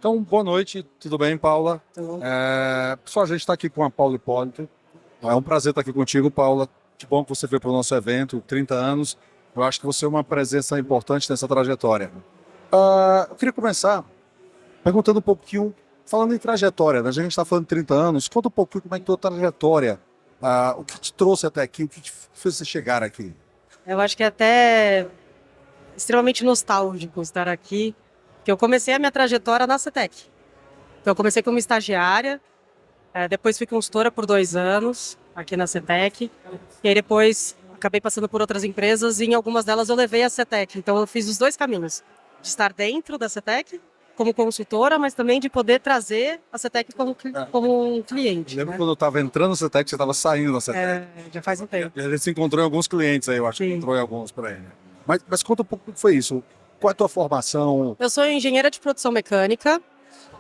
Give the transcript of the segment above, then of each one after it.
Então, boa noite, tudo bem, Paula? Então, Pessoal, a gente está aqui com a Paula Hipólito. É um prazer estar aqui contigo, Paula. Que bom que você veio para o nosso evento, 30 anos. Eu acho que você é uma presença importante nessa trajetória. Eu queria começar perguntando um pouquinho, falando em trajetória, né? A gente está falando de 30 anos, conta um pouquinho como é que foi a tua trajetória, o que te trouxe até aqui, o que te fez você chegar aqui. eu acho que é até extremamente nostálgico estar aqui, porque eu comecei a minha trajetória na CETEC. Então, eu comecei como estagiária, depois fui consultora por 2 anos aqui na CETEC, e aí depois acabei passando por outras empresas e em algumas delas eu levei a CETEC. Então, eu fiz os 2 caminhos, de estar dentro da CETEC como consultora, mas também de poder trazer a CETEC como um cliente. Eu lembro Né? quando eu estava entrando na CETEC, você estava saindo da CETEC. Já faz um tempo. A gente se encontrou em alguns clientes aí, eu acho que Sim. entrou em alguns para ele. Mas conta um pouco como foi isso. Qual é a tua formação? Eu sou engenheira de produção mecânica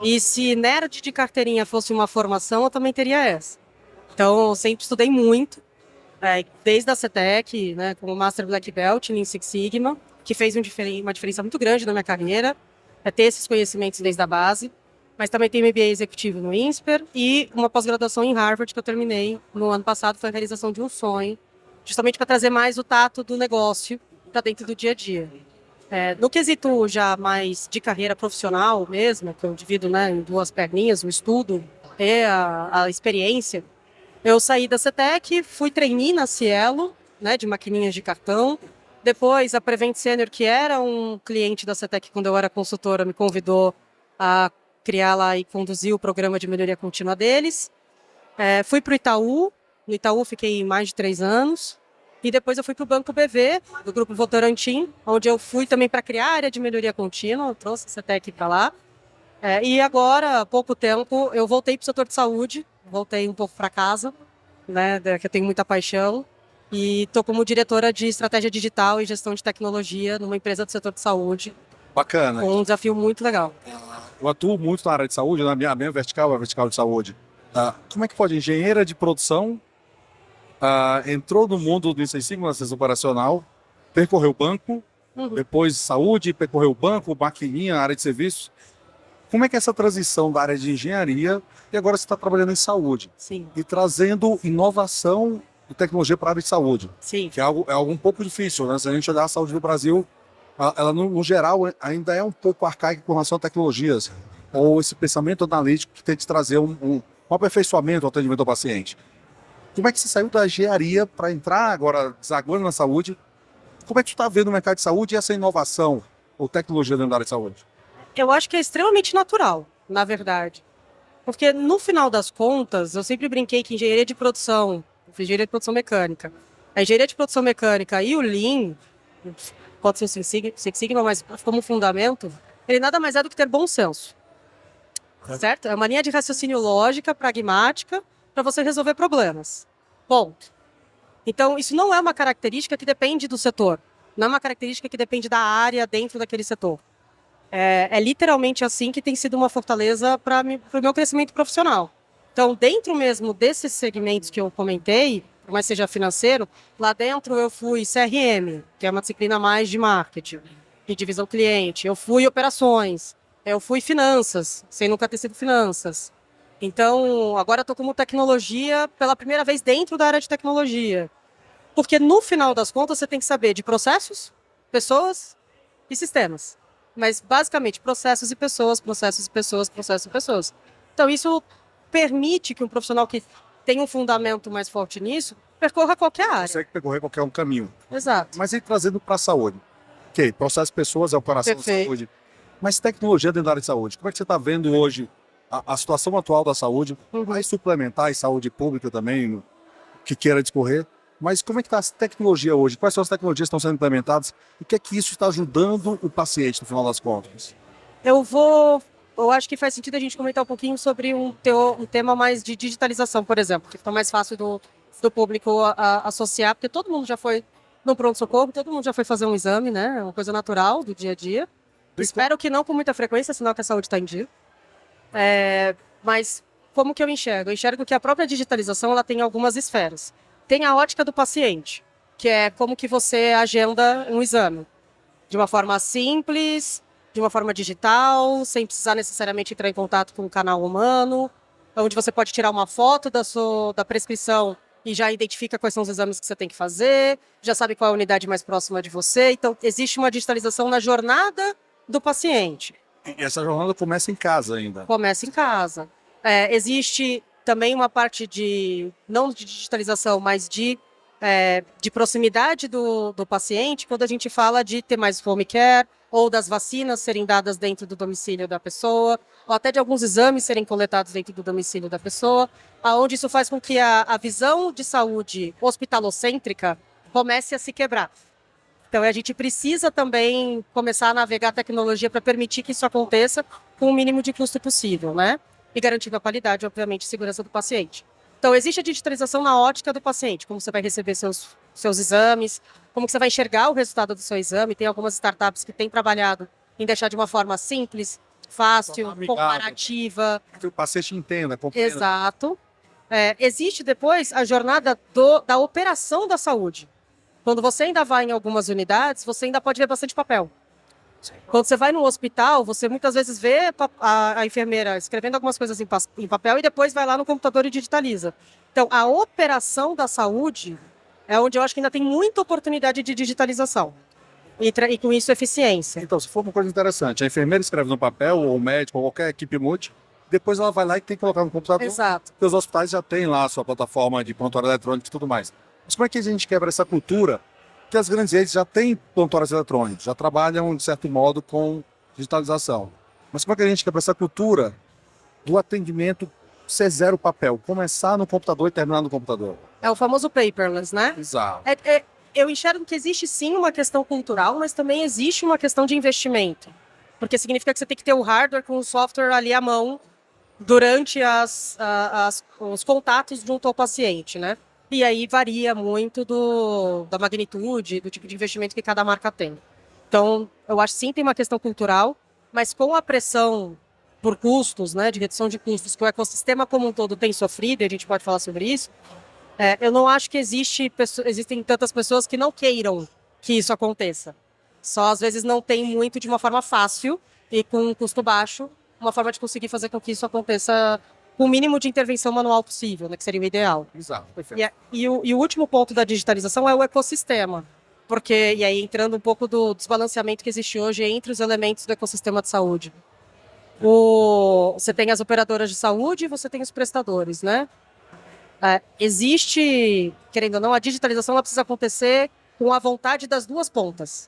e se nerd de carteirinha fosse uma formação, eu também teria essa. Então, eu sempre estudei muito, desde a CETEC, né, como Master Black Belt em Lean Six Sigma, que fez uma diferença muito grande na minha carreira, ter esses conhecimentos desde a base, mas também tenho MBA executivo no INSPER e uma pós-graduação em Harvard que eu terminei no ano passado, foi a realização de um sonho, justamente para trazer mais o tato do negócio para dentro do dia a dia. No quesito já mais de carreira profissional mesmo, que eu divido, né, em 2 perninhas, o estudo e a experiência, eu saí da CETEC, fui trainee na Cielo, né, de maquininhas de cartão. Depois, a Prevent Senior, que era um cliente da CETEC quando eu era consultora, me convidou a criar lá e conduzir o programa de melhoria contínua deles. Fui para o Itaú, no Itaú fiquei mais de 3 anos. E depois eu fui para o Banco BV, do Grupo Votorantim, onde eu fui também para criar a área de melhoria contínua, eu trouxe a CETEC para lá. E agora, há pouco tempo, eu voltei para o setor de saúde, voltei um pouco para casa, né, que eu tenho muita paixão, e estou como diretora de estratégia digital e gestão de tecnologia numa empresa do setor de saúde, Bacana. com um desafio muito legal. Eu atuo muito na área de saúde, na minha vertical é a vertical de saúde. Como é que pode? Engenheira de produção, entrou no mundo do Six Sigma, assistência operacional, percorreu o banco, depois saúde, percorreu o banco, maquininha, área de serviços. Como é que é essa transição da área de engenharia e agora você está trabalhando em saúde? Sim, E trazendo inovação e tecnologia para a área de saúde, sim, que é algo um pouco difícil, né? Se a gente olhar a saúde do Brasil, ela no geral ainda é um pouco arcaica com relação a tecnologias, ou esse pensamento analítico que tenta trazer um aperfeiçoamento ao atendimento ao paciente. Como é que você saiu da engenharia para entrar agora, desaguando na saúde? Como é que você está vendo o mercado de saúde e essa inovação ou tecnologia dentro da área de saúde? eu acho que é extremamente natural, na verdade. Porque no final das contas, eu sempre brinquei que engenharia de produção, eu fiz engenharia de produção mecânica. A engenharia de produção mecânica e o Lean, pode ser o Six Sigma, mas como fundamento, ele nada mais é do que ter bom senso. Certo? É uma linha de raciocínio lógica, pragmática, para você resolver problemas. Ponto. Então, isso não é uma característica que depende do setor. Não é uma característica que depende da área dentro daquele setor. É literalmente assim que tem sido uma fortaleza para o meu crescimento profissional. Então, dentro mesmo desses segmentos que eu comentei, por mais seja financeiro, lá dentro eu fui CRM, que é uma disciplina mais de marketing, de divisão cliente. Eu fui operações, eu fui finanças, sem nunca ter sido finanças. Então, agora estou como tecnologia pela primeira vez dentro da área de tecnologia. Porque no final das contas você tem que saber de processos, pessoas e sistemas. Mas basicamente processos e pessoas, processos e pessoas, processos e pessoas. Então isso permite que um profissional que tem um fundamento mais forte nisso percorra qualquer área. Consegue percorrer qualquer um caminho. Exato. Mas aí trazendo para a saúde. Ok, processo de pessoas é o coração da Perfeito. saúde. Mas tecnologia dentro da área de saúde. Como é que você está vendo hoje a situação atual da saúde? Vai suplementar a saúde pública também, que queira discorrer. Mas como é que está a tecnologia hoje? Quais são as tecnologias que estão sendo implementadas? E o que é que isso está ajudando o paciente, no final das contas? Eu acho que faz sentido a gente comentar um pouquinho sobre um tema mais de digitalização, por exemplo, que fica mais fácil do público associar, porque todo mundo já foi no pronto-socorro, todo mundo já foi fazer um exame, né? É uma coisa natural do dia a dia. Espero que não com muita frequência, senão que a saúde está em dia. Mas como que eu enxergo? Eu enxergo que a própria digitalização ela tem algumas esferas. Tem a ótica do paciente, que é como que você agenda um exame. De uma forma simples, de uma forma digital, sem precisar necessariamente entrar em contato com o canal humano, onde você pode tirar uma foto da prescrição e já identifica quais são os exames que você tem que fazer, já sabe qual é a unidade mais próxima de você. Então, existe uma digitalização na jornada do paciente. E essa jornada começa em casa ainda. Começa em casa. Existe também uma parte não de digitalização, mas de proximidade do paciente, quando a gente fala de ter mais home care, ou das vacinas serem dadas dentro do domicílio da pessoa, ou até de alguns exames serem coletados dentro do domicílio da pessoa, aonde isso faz com que a visão de saúde hospitalocêntrica comece a se quebrar. Então, a gente precisa também começar a navegar a tecnologia para permitir que isso aconteça com o mínimo de custo possível, né? E garantindo a qualidade, obviamente, e segurança do paciente. Então, existe a digitalização na ótica do paciente, como você vai receber seus exames, como que você vai enxergar o resultado do seu exame. Tem algumas startups que têm trabalhado em deixar de uma forma simples, fácil, comparativa. Que o paciente entenda, compreenda. Exato. Existe depois a jornada da operação da saúde. Quando você ainda vai em algumas unidades, você ainda pode ver bastante papel. Quando você vai no hospital, você muitas vezes vê a enfermeira escrevendo algumas coisas em papel e depois vai lá no computador e digitaliza. Então, a operação da saúde é onde eu acho que ainda tem muita oportunidade de digitalização. E com isso, eficiência. Então, se for uma coisa interessante, a enfermeira escreve no papel, ou o médico, ou qualquer equipe multi, depois ela vai lá e tem que colocar no computador. Exato. Porque os hospitais já têm lá a sua plataforma de prontuário eletrônico e tudo mais. Mas como é que a gente quebra essa cultura que as grandes redes já têm prontuários eletrônicos, já trabalham, de certo modo, com digitalização? Mas como é que a gente quebra essa cultura do atendimento ser zero papel, começar no computador e terminar no computador? É o famoso paperless, né? Exato. Eu enxergo que existe sim uma questão cultural, mas também existe uma questão de investimento. Porque significa que você tem que ter o hardware com o software ali à mão durante os contatos junto ao paciente, né? E aí varia muito da magnitude, do tipo de investimento que cada marca tem. Então, eu acho que sim tem uma questão cultural, mas com a pressão por custos, né, de redução de custos, que o ecossistema como um todo tem sofrido, e a gente pode falar sobre isso, eu não acho que existem tantas pessoas que não queiram que isso aconteça. Só às vezes não tem muito de uma forma fácil e com um custo baixo, uma forma de conseguir fazer com que isso aconteça com o mínimo de intervenção manual possível, né, que seria o ideal. Exato, perfeito. E o último ponto da digitalização é o ecossistema. Porque, e aí entrando um pouco do desbalanceamento que existe hoje entre os elementos do ecossistema de saúde. Você tem as operadoras de saúde e você tem os prestadores, né? Existe, querendo ou não, a digitalização ela precisa acontecer com a vontade das duas pontas.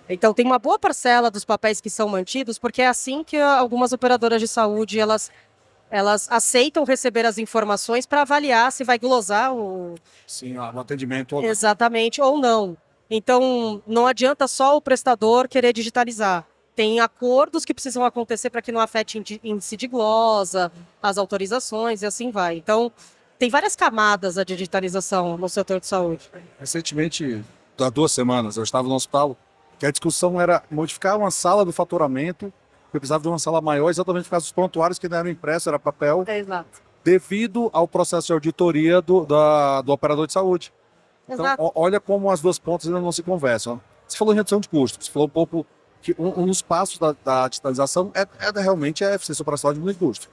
Então, tem uma boa parcela dos papéis que são mantidos, porque é assim que algumas operadoras de saúde, elas aceitam receber as informações para avaliar se vai glosar Sim, o atendimento. Exatamente, ou não. Então, não adianta só o prestador querer digitalizar. Tem acordos que precisam acontecer para que não afete índice de glosa, as autorizações e assim vai. Então, tem várias camadas a digitalização no setor de saúde. Recentemente, há 2 semanas, eu estava no hospital, que a discussão era modificar uma sala do faturamento, porque precisava de uma sala maior, exatamente por causa dos prontuários que não eram impressos, era papel, Exato. devido ao processo de auditoria do operador de saúde. Então, Exato. olha como as duas pontas ainda não se conversam. Você falou em redução de custos, você falou um pouco que um dos passos da digitalização realmente a eficiência operacional diminuir custo.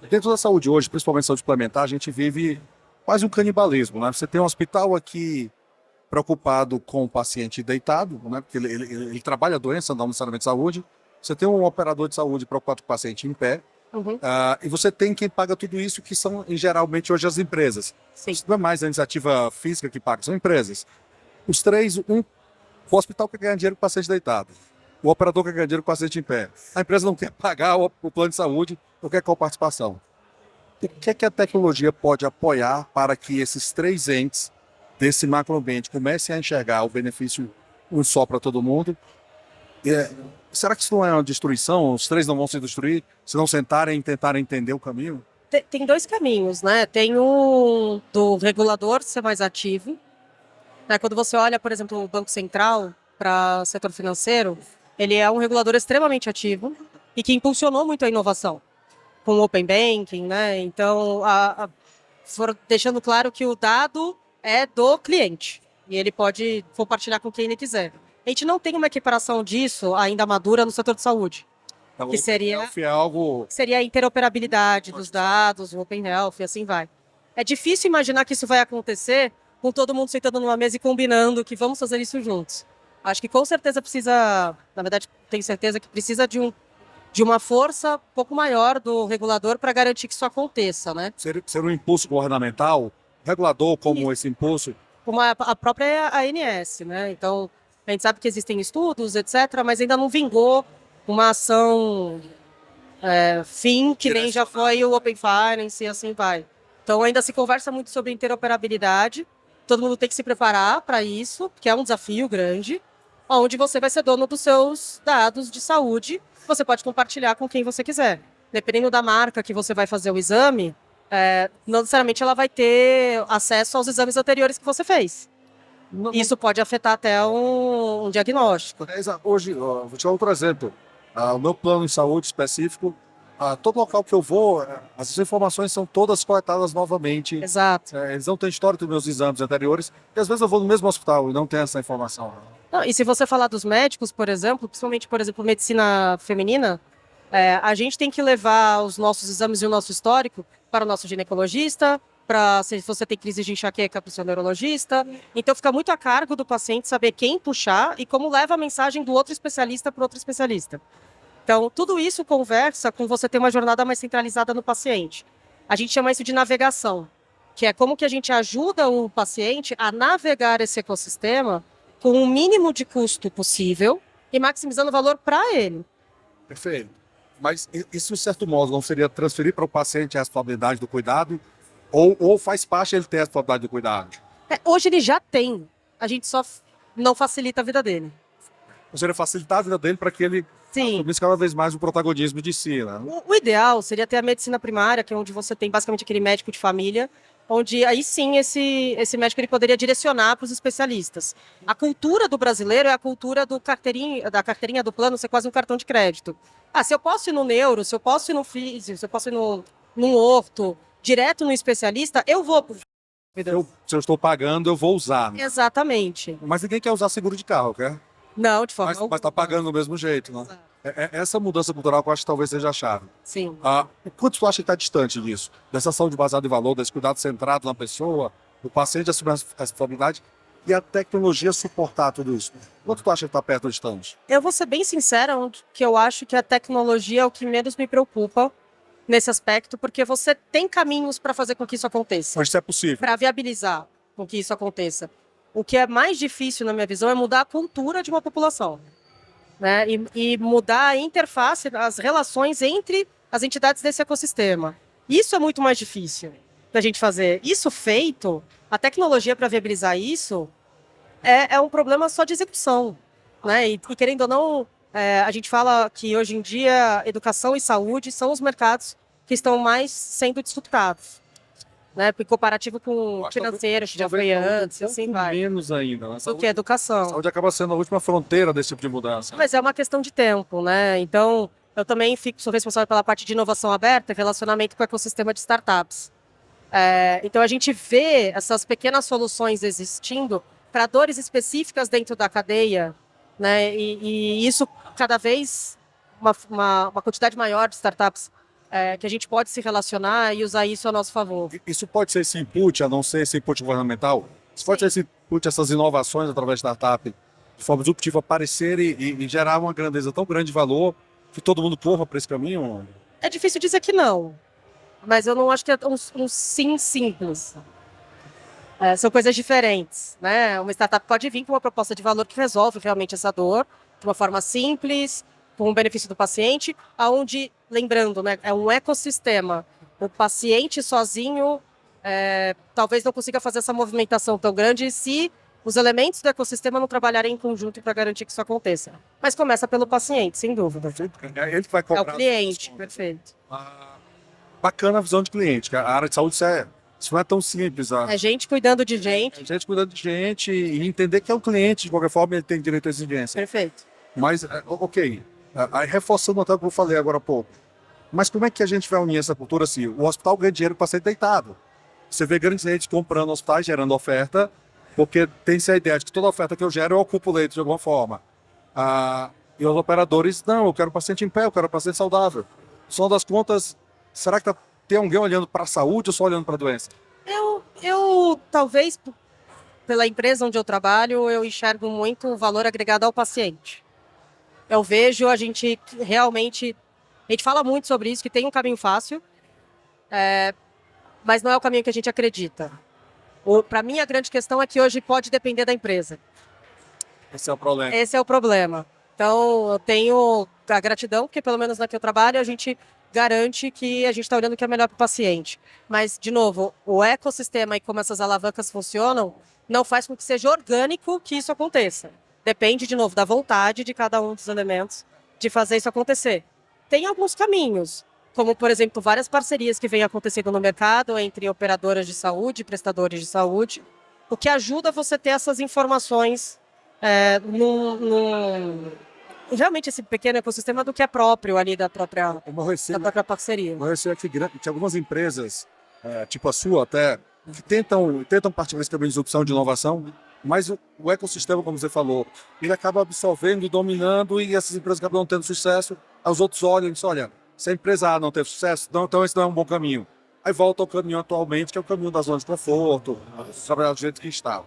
Dentro da saúde hoje, principalmente saúde suplementar, a gente vive quase um canibalismo, né? Você tem um hospital aqui preocupado com o paciente deitado, né? Porque ele trabalha a doença, não necessariamente saúde. Você tem um operador de saúde preocupado com o paciente em pé. Uhum. E você tem quem paga tudo isso, que são, geralmente, hoje as empresas. Sim. Isso não é mais a iniciativa física que paga, são empresas. Os três, o hospital quer ganhar dinheiro com o paciente deitado. O operador quer ganhar dinheiro com o paciente em pé. A empresa não quer pagar o plano de saúde, não quer coparticipação. O que é que a tecnologia pode apoiar para que esses 3 entes desse macroambiente comecem a enxergar o benefício um só para todo mundo? Será que isso não é uma destruição? Os 3 não vão se destruir se não sentarem e tentarem entender o caminho? Tem 2 caminhos, né? Tem o do regulador ser mais ativo. Né? Quando você olha, por exemplo, o Banco Central para o setor financeiro, ele é um regulador extremamente ativo e que impulsionou muito a inovação com o Open Banking, né? Então, foram deixando claro que o dado é do cliente e ele pode compartilhar com quem ele quiser. gente não tem uma equiparação disso ainda madura no setor de saúde. Então, Que seria- o Health é algo... Seria a interoperabilidade dos dados, o Open Health e assim vai. É difícil imaginar que isso vai acontecer com todo mundo sentando numa mesa e combinando que vamos fazer isso juntos. Acho que com certeza precisa, na verdade, tenho certeza que precisa de uma força um pouco maior do regulador para garantir que isso aconteça, né? Ser um impulso governamental, regulador como esse impulso, Como a própria ANS, né? Então, a gente sabe que existem estudos, etc., mas ainda não vingou uma ação fim, que nem já foi o Open Finance e assim vai. Então, ainda se conversa muito sobre interoperabilidade, todo mundo tem que se preparar para isso, que é um desafio grande, onde você vai ser dono dos seus dados de saúde, você pode compartilhar com quem você quiser. Dependendo da marca que você vai fazer o exame, não necessariamente ela vai ter acesso aos exames anteriores que você fez. Isso pode afetar até um diagnóstico. Hoje, ó, vou te dar outro exemplo. O meu plano de saúde específico, todo local que eu vou, as informações são todas coletadas novamente. Exato. Eles não têm histórico dos meus exames anteriores, e às vezes eu vou no mesmo hospital e não tenho essa informação. Não, e se você falar dos médicos, por exemplo, principalmente, por exemplo, medicina feminina, a gente tem que levar os nossos exames e o nosso histórico para o nosso ginecologista, para se você tem crise de enxaqueca, para o seu neurologista. Então fica muito a cargo do paciente saber quem puxar e como leva a mensagem do outro especialista para o outro especialista. Então, tudo isso conversa com você ter uma jornada mais centralizada no paciente. A gente chama isso de navegação, que é como que a gente ajuda o paciente a navegar esse ecossistema com o mínimo de custo possível e maximizando o valor para ele. Perfeito. Mas isso, de certo modo, não seria transferir para o paciente a responsabilidade do cuidado? Ou faz parte ele ter a responsabilidade do cuidado? Hoje ele já tem, a gente só não facilita a vida dele. Ou seria facilitar a vida dele para que ele Sim. assumisse cada vez mais o protagonismo de si, né? O ideal seria ter a medicina primária, que é onde você tem basicamente aquele médico de família, onde aí sim esse médico ele poderia direcionar para os especialistas. A cultura do brasileiro é a cultura da carteirinha do plano ser quase um cartão de crédito. Se eu posso ir no neuro, se eu posso ir no físio, se eu posso ir num orto, direto no especialista, eu vou. Se eu estou pagando, eu vou usar. Né? Exatamente. Mas ninguém quer usar seguro de carro, quer? Não, de forma Mas está pagando do mesmo jeito, né? Essa mudança cultural que eu acho que talvez seja a chave. Sim. O quanto tu acha que está distante disso? Dessa saúde baseada em valor, desse cuidado centrado na pessoa, o paciente assumir a responsabilidade e a tecnologia suportar tudo isso? Quanto tu acha que está perto ou distante? Eu vou ser bem sincera, que eu acho que a tecnologia é o que menos me preocupa nesse aspecto, porque você tem caminhos para fazer com que isso aconteça. Mas isso é possível. Para viabilizar com que isso aconteça. O que é mais difícil, na minha visão, é mudar a cultura de uma população. Né? E mudar a interface, as relações entre as entidades desse ecossistema. Isso é muito mais difícil da gente fazer. Isso feito, a tecnologia para viabilizar isso é um problema só de execução. Né? E querendo ou não, a gente fala que hoje em dia educação e saúde são os mercados que estão mais sendo disputados. Né? Em comparativo com o financeiro, que já foi antes, assim vai. Menos ainda. Né? O que é educação. A saúde acaba sendo a última fronteira desse tipo de mudança. Mas é uma questão de tempo, né? Então, eu também sou responsável pela parte de inovação aberta e relacionamento com o ecossistema de startups. Então, a gente vê essas pequenas soluções existindo para dores específicas dentro da cadeia, né? E isso, cada vez, uma quantidade maior de startups que a gente pode se relacionar e usar isso a nosso favor. Isso pode ser esse input, a não ser esse input governamental? Isso pode ser esse input, essas inovações através da startup, de forma disruptiva, aparecer e gerar uma grandeza tão grande de valor que todo mundo corra para esse caminho? É difícil dizer que não, mas eu não acho que é um sim simples. São coisas diferentes, né? Uma startup pode vir com uma proposta de valor que resolve realmente essa dor de uma forma simples, com o benefício do paciente, aonde, lembrando, né, é um ecossistema. O paciente sozinho talvez não consiga fazer essa movimentação tão grande se os elementos do ecossistema não trabalharem em conjunto para garantir que isso aconteça. Mas começa pelo paciente, sem dúvida. É ele que vai cobrar. É o cliente, perfeito. Bacana a visão de cliente, que a área de saúde isso não é tão simples. É gente cuidando de gente. É gente cuidando de gente e entender que é o cliente, de qualquer forma, ele tem direito à exigência. Perfeito. Mas, ok, aí reforçando até o que eu falei agora há pouco, mas como é que a gente vai unir essa cultura assim? O hospital ganha dinheiro para ser deitado. Você vê grandes redes comprando hospitais, gerando oferta, porque tem-se a ideia de que toda oferta que eu gero eu ocupo o leito de alguma forma. E os operadores, não, eu quero o paciente em pé, eu quero o paciente saudável. No final das contas, será que tem alguém olhando para a saúde ou só olhando para a doença? Eu talvez, pela empresa onde eu trabalho, eu enxergo muito o valor agregado ao paciente. Eu vejo, a gente fala muito sobre isso, que tem um caminho fácil, mas não é o caminho que a gente acredita. Para mim, a grande questão é que hoje pode depender da empresa. Esse é o problema. Esse é o problema. Então, eu tenho a gratidão, porque pelo menos na que eu trabalho, a gente garante que a gente está olhando o que é melhor para o paciente. Mas, de novo, o ecossistema e como essas alavancas funcionam, não faz com que seja orgânico que isso aconteça. Depende, de novo, da vontade de cada um dos elementos de fazer isso acontecer. Tem alguns caminhos, como, por exemplo, várias parcerias que vêm acontecendo no mercado entre operadoras de saúde e prestadores de saúde, o que ajuda você a ter essas informações realmente esse pequeno ecossistema do que é próprio ali da própria parceria. Eu receio aqui que algumas empresas, tipo a sua até, que tentam partir desse caminho de disrupção, de inovação, mas o ecossistema, como você falou, ele acaba absorvendo e dominando, e essas empresas acabam não tendo sucesso, os outros olham e dizem, olha, se a empresa A não teve sucesso, então esse não é um bom caminho. Aí volta ao caminho atualmente, que é o caminho da zona de conforto, trabalhar do jeito que estava.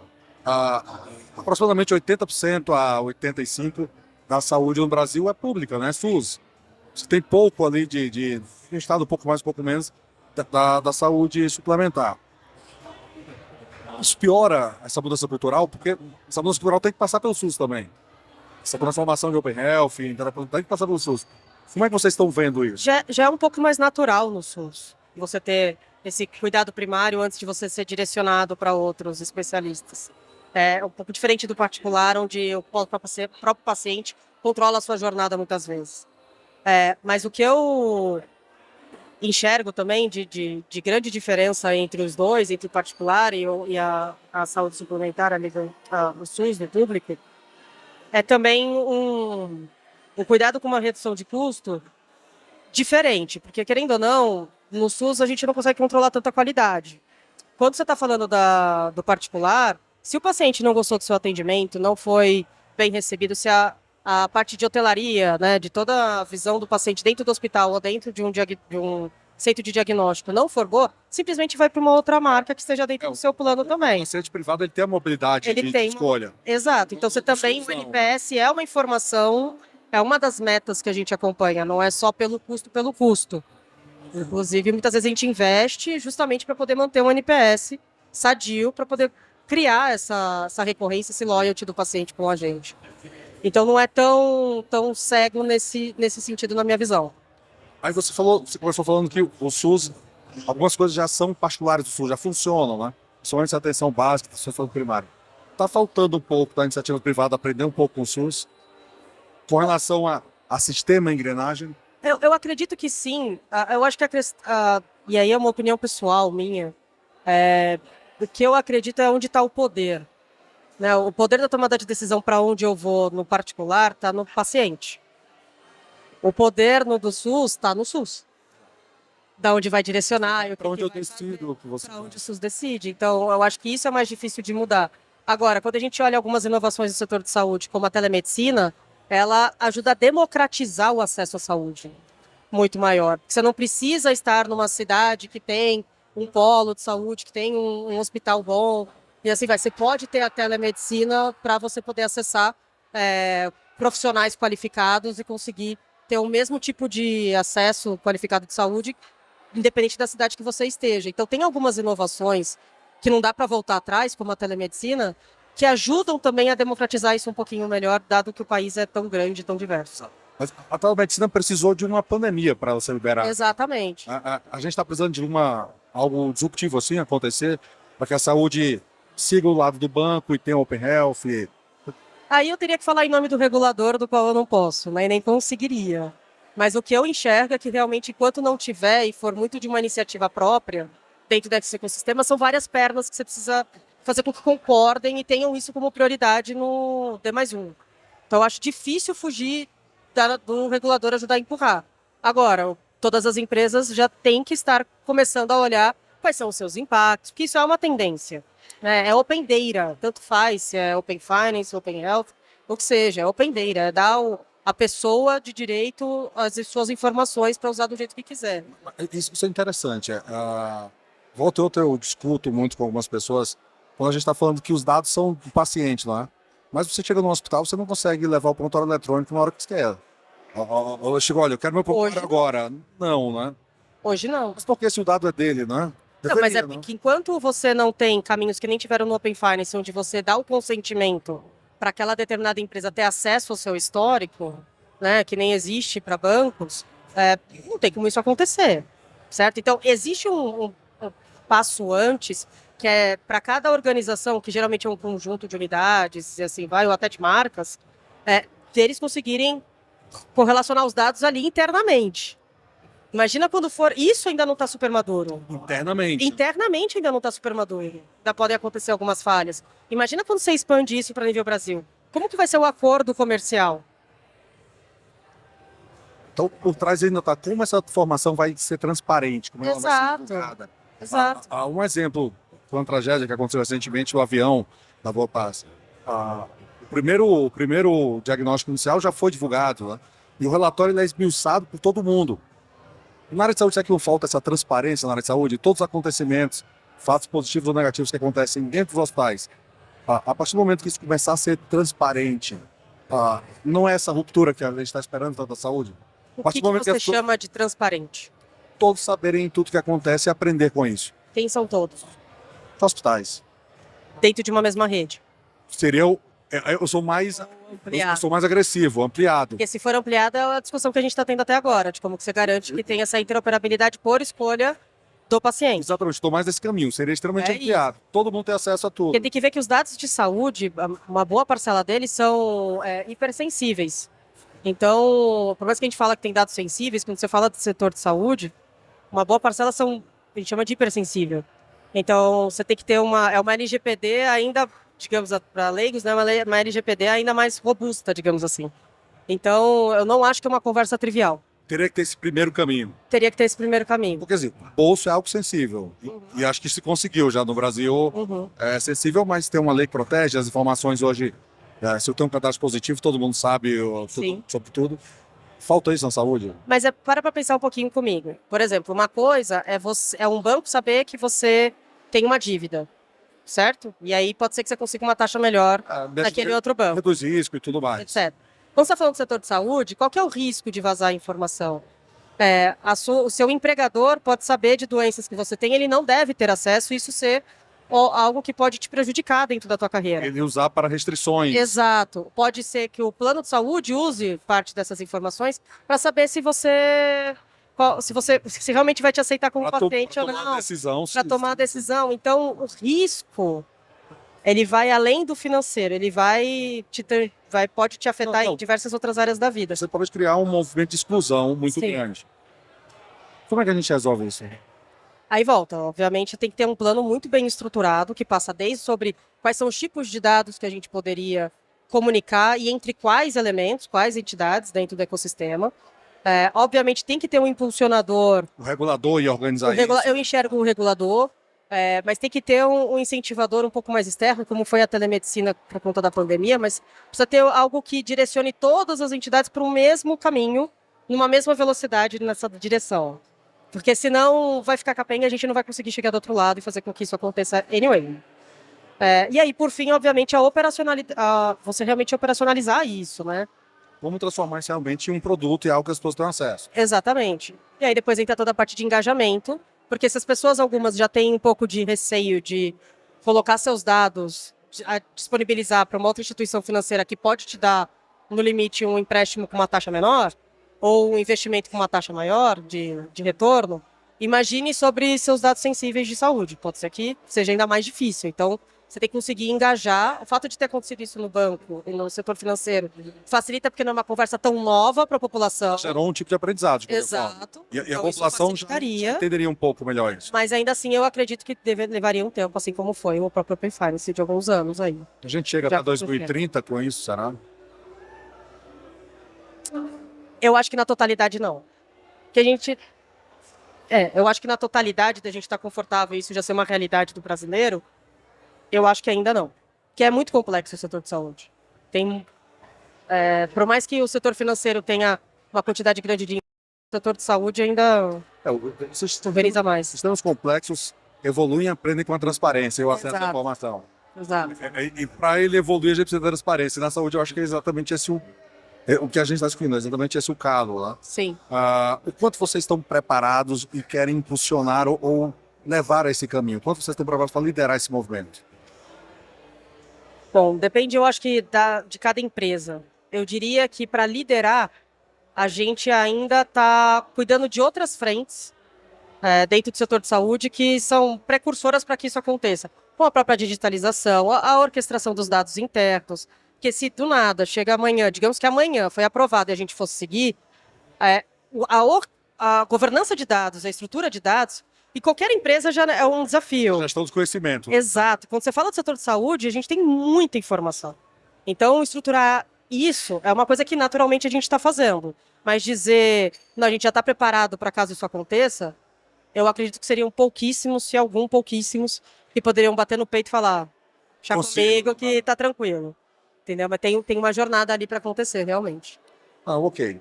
Aproximadamente 80% a 85% da saúde no Brasil é pública, né? SUS. Você tem pouco ali de estado, um pouco mais, um pouco menos, da saúde suplementar. Isso piora essa mudança cultural, porque essa mudança cultural tem que passar pelo SUS também. Essa transformação de Open Health, tem que passar pelo SUS. Como é que vocês estão vendo isso? Já é um pouco mais natural no SUS, você ter esse cuidado primário antes de você ser direcionado para outros especialistas. É um pouco diferente do particular, onde o próprio paciente controla a sua jornada muitas vezes. Mas o que eu enxergo também de grande diferença entre os dois, entre o particular e a saúde suplementar, ali o SUS do público, é também um cuidado com uma redução de custo diferente, porque querendo ou não, no SUS a gente não consegue controlar tanta qualidade. Quando você está falando do particular, se o paciente não gostou do seu atendimento, não foi bem recebido, se a parte de hotelaria, né, de toda a visão do paciente dentro do hospital ou dentro de um centro de diagnóstico não for boa, simplesmente vai para uma outra marca que esteja dentro do seu plano também. O paciente privado ele tem a mobilidade de escolha. Exato. Então, você também, o NPS é uma informação, é uma das metas que a gente acompanha, não é só pelo custo. Inclusive, muitas vezes a gente investe justamente para poder manter um NPS sadio, para poder criar essa recorrência, esse loyalty do paciente com a gente. Então não é tão cego nesse sentido, na minha visão. Aí você começou falando que o SUS, algumas coisas já são particulares do SUS, já funcionam, né? Somente a atenção básica da saúde primária. Está faltando um pouco da iniciativa privada aprender um pouco com o SUS, com relação a sistema engrenagem? Eu acredito que sim. Eu acho que e aí é uma opinião pessoal minha, o que eu acredito é onde está o poder. Né? O poder da tomada de decisão para onde eu vou no particular está no paciente. O poder do SUS está no SUS. Da onde vai direcionar. Para onde eu decido. Para onde o SUS decide. Então, eu acho que isso é mais difícil de mudar. Agora, quando a gente olha algumas inovações do setor de saúde, como a telemedicina, ela ajuda a democratizar o acesso à saúde. Muito maior. Você não precisa estar numa cidade que tem um polo de saúde, que tem um hospital bom, e assim vai. Você pode ter a telemedicina para você poder acessar profissionais qualificados e conseguir ter o mesmo tipo de acesso qualificado de saúde, independente da cidade que você esteja. Então, tem algumas inovações que não dá para voltar atrás, como a telemedicina, que ajudam também a democratizar isso um pouquinho melhor, dado que o país é tão grande e tão diverso. Mas a telemedicina precisou de uma pandemia para ela ser liberada. Exatamente. A gente está precisando de algo disruptivo assim acontecer, para que a saúde siga o lado do banco e tenha Open Health. Aí eu teria que falar em nome do regulador, do qual eu não posso, né? E nem conseguiria. Mas o que eu enxergo é que realmente, enquanto não tiver e for muito de uma iniciativa própria, dentro desse ecossistema, são várias pernas que você precisa fazer com que concordem e tenham isso como prioridade no D+1. Então, eu acho difícil fugir do regulador ajudar a empurrar. Agora, todas as empresas já têm que estar começando a olhar quais são os seus impactos, porque isso é uma tendência, né? É open data, tanto faz se é open finance, open health, o que seja, é open data, é dar a pessoa de direito as suas informações para usar do jeito que quiser. Isso é interessante. Volta e outra, eu discuto muito com algumas pessoas quando a gente está falando que os dados são do paciente, não é? Mas você chega no hospital, você não consegue levar o prontuário eletrônico na hora que você quer. Eu chego, olha, eu quero meu prontuário agora. Não, né? Hoje não. Mas por que se o dado é dele, né? Não, mas é Deveria, que enquanto você não tem caminhos que nem tiveram no Open Finance, onde você dá o consentimento para aquela determinada empresa ter acesso ao seu histórico, né, que nem existe para bancos, não tem como isso acontecer, certo? Então, existe um passo antes, que é para cada organização, que geralmente é um conjunto de unidades, e assim vai, ou até de marcas, eles conseguirem correlacionar os dados ali internamente. Imagina quando for. Isso ainda não está super maduro. Internamente. Internamente ainda não está super maduro. Ainda podem acontecer algumas falhas. Imagina quando você expande isso para nível Brasil. Como que vai ser o acordo comercial? Então, por trás ainda está como essa informação vai ser transparente, como ela vai ser divulgada. Exato. Um exemplo, foi uma tragédia que aconteceu recentemente, o avião da Boa Paz. O primeiro diagnóstico inicial já foi divulgado, né? E o relatório ele é esmiuçado por todo mundo. Na área de saúde, será que não falta essa transparência na área de saúde? Todos os acontecimentos, fatos positivos ou negativos que acontecem dentro dos hospitais. A partir do momento que isso começar a ser transparente, não é essa ruptura que a gente está esperando tanto da saúde? O que você chama de transparente? Todos saberem tudo que acontece e aprender com isso. Quem são todos? Hospitais. Dentro de uma mesma rede. Eu sou mais agressivo, ampliado. Porque se for ampliada, é a discussão que a gente está tendo até agora, de como que você garante que tem essa interoperabilidade por escolha do paciente. Exatamente, estou mais nesse caminho, seria extremamente ampliado. Todo mundo tem acesso a tudo. Porque tem que ver que os dados de saúde, uma boa parcela deles são hipersensíveis. Então, por mais que a gente fala que tem dados sensíveis, quando você fala do setor de saúde, uma boa parcela a gente chama de hipersensível. Então, você tem que ter uma LGPD ainda, digamos, para leigos, né, uma LGPD ainda mais robusta, digamos assim. Então, eu não acho que é uma conversa trivial. Teria que ter esse primeiro caminho. Teria que ter esse primeiro caminho. Porque, assim, bolso é algo sensível. E acho que se conseguiu já no Brasil. É sensível, mas tem uma lei que protege as informações hoje. Se eu tenho um cadastro positivo, todo mundo sabe sobre tudo. Falta isso na saúde. Mas para pensar um pouquinho comigo. Por exemplo, uma coisa é um banco saber que você tem uma dívida, certo? E aí pode ser que você consiga uma taxa melhor naquele outro banco. Reduz risco e tudo mais. Etc. Quando você está falando do setor de saúde, qual que é o risco de vazar informação? O seu empregador pode saber de doenças que você tem, ele não deve ter acesso, isso ser algo que pode te prejudicar dentro da tua carreira. Ele usar para restrições. Exato. Pode ser que o plano de saúde use parte dessas informações para saber se realmente vai te aceitar como paciente ou não. Para tomar a decisão. Então, o risco, ele vai além do financeiro. Ele pode te afetar em diversas outras áreas da vida. Você pode criar um movimento de exclusão muito grande. Como é que a gente resolve isso? Aí volta, obviamente tem que ter um plano muito bem estruturado, que passa desde sobre quais são os tipos de dados que a gente poderia comunicar e entre quais elementos, quais entidades dentro do ecossistema. Obviamente tem que ter um impulsionador. O regulador ia organizar isso. Eu enxergo um regulador, mas tem que ter um incentivador um pouco mais externo, como foi a telemedicina por conta da pandemia, mas precisa ter algo que direcione todas as entidades para o mesmo caminho, numa mesma velocidade nessa direção. Porque senão vai ficar capenga e a gente não vai conseguir chegar do outro lado e fazer com que isso aconteça anyway. E aí, por fim, obviamente, você realmente operacionalizar isso, né? Vamos transformar isso realmente em um produto e algo que as pessoas tenham acesso. Exatamente. E aí depois entra toda a parte de engajamento, porque se as pessoas, algumas, já têm um pouco de receio de colocar seus dados, disponibilizar para uma outra instituição financeira que pode te dar, no limite, um empréstimo com uma taxa menor, ou um investimento com uma taxa maior de retorno, imagine sobre seus dados sensíveis de saúde. Pode ser que seja ainda mais difícil. Então, você tem que conseguir engajar. O fato de ter acontecido isso no banco e no setor financeiro facilita porque não é uma conversa tão nova para a população. Gerou um tipo de aprendizado. Exato. E a população já entenderia um pouco melhor isso. Mas ainda assim, eu acredito que levaria um tempo, assim como foi o próprio Open Finance de alguns anos aí. A gente chega até 2030 com isso, será? Eu acho que na totalidade não. Que a gente... Eu acho que na totalidade da gente estar confortável e isso já ser uma realidade do brasileiro, eu acho que ainda não. Que é muito complexo o setor de saúde. Por mais que o setor financeiro tenha uma quantidade grande de dinheiro, o setor de saúde ainda pulveriza mais. Sistemas complexos evoluem e aprendem com a transparência e o acesso à Exato. informação. Exato. E para ele evoluir, a gente precisa de transparência. E na saúde, eu acho que é exatamente esse o que a gente está discutindo, é exatamente esse o caso. Né? Sim. O quanto vocês estão preparados e querem impulsionar ou levar a esse caminho? Quanto vocês estão preparados para liderar esse movimento? Bom, depende, eu acho que de cada empresa. Eu diria que para liderar, a gente ainda está cuidando de outras frentes dentro do setor de saúde que são precursoras para que isso aconteça. Com a própria digitalização, a orquestração dos dados internos, porque se do nada chega amanhã, digamos que amanhã foi aprovado e a gente fosse seguir, a governança de dados, a estrutura de dados, e qualquer empresa já é um desafio. Gestão dos conhecimentos. Exato. Quando você fala do setor de saúde, a gente tem muita informação. Então, estruturar isso é uma coisa que naturalmente a gente está fazendo. Mas dizer, não, a gente já está preparado para caso isso aconteça, eu acredito que seriam pouquíssimos, se algum pouquíssimos, que poderiam bater no peito e falar, deixa comigo que tá tranquilo. Entendeu? Mas tem uma jornada ali para acontecer, realmente. Ok.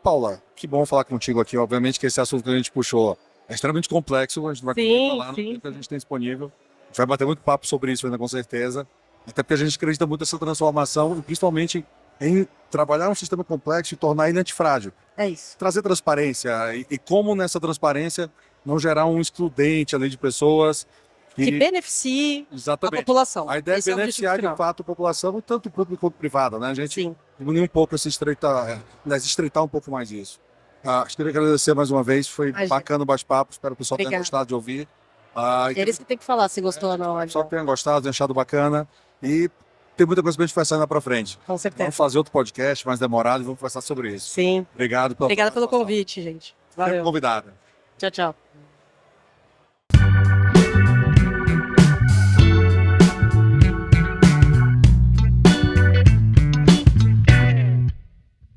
Paula, que bom falar contigo aqui. Obviamente que esse assunto que a gente puxou é extremamente complexo, a gente vai falar no que a gente tem disponível. A gente vai bater muito papo sobre isso ainda, com certeza. Até porque a gente acredita muito nessa transformação, e principalmente em trabalhar um sistema complexo e tornar ele antifrágil. É isso. Trazer transparência e como nessa transparência não gerar um excludente ali de pessoas que beneficie a população. A ideia é beneficiar de fato a população, tanto pública quanto privada, né? A gente diminuir um pouco estreitar um pouco mais isso. Queria agradecer mais uma vez, foi bacana o bate-papo, espero que o pessoal tenha gostado de ouvir. Eles que tem que falar se gostou ou não. O pessoal tenha gostado, tenha achado bacana e tem muita coisa pra gente conversar ainda pra frente. Com certeza. Vamos fazer outro podcast mais demorado e vamos conversar sobre isso. Sim. Obrigado pelo convite, gente. Valeu. Sempre convidada. Tchau, tchau.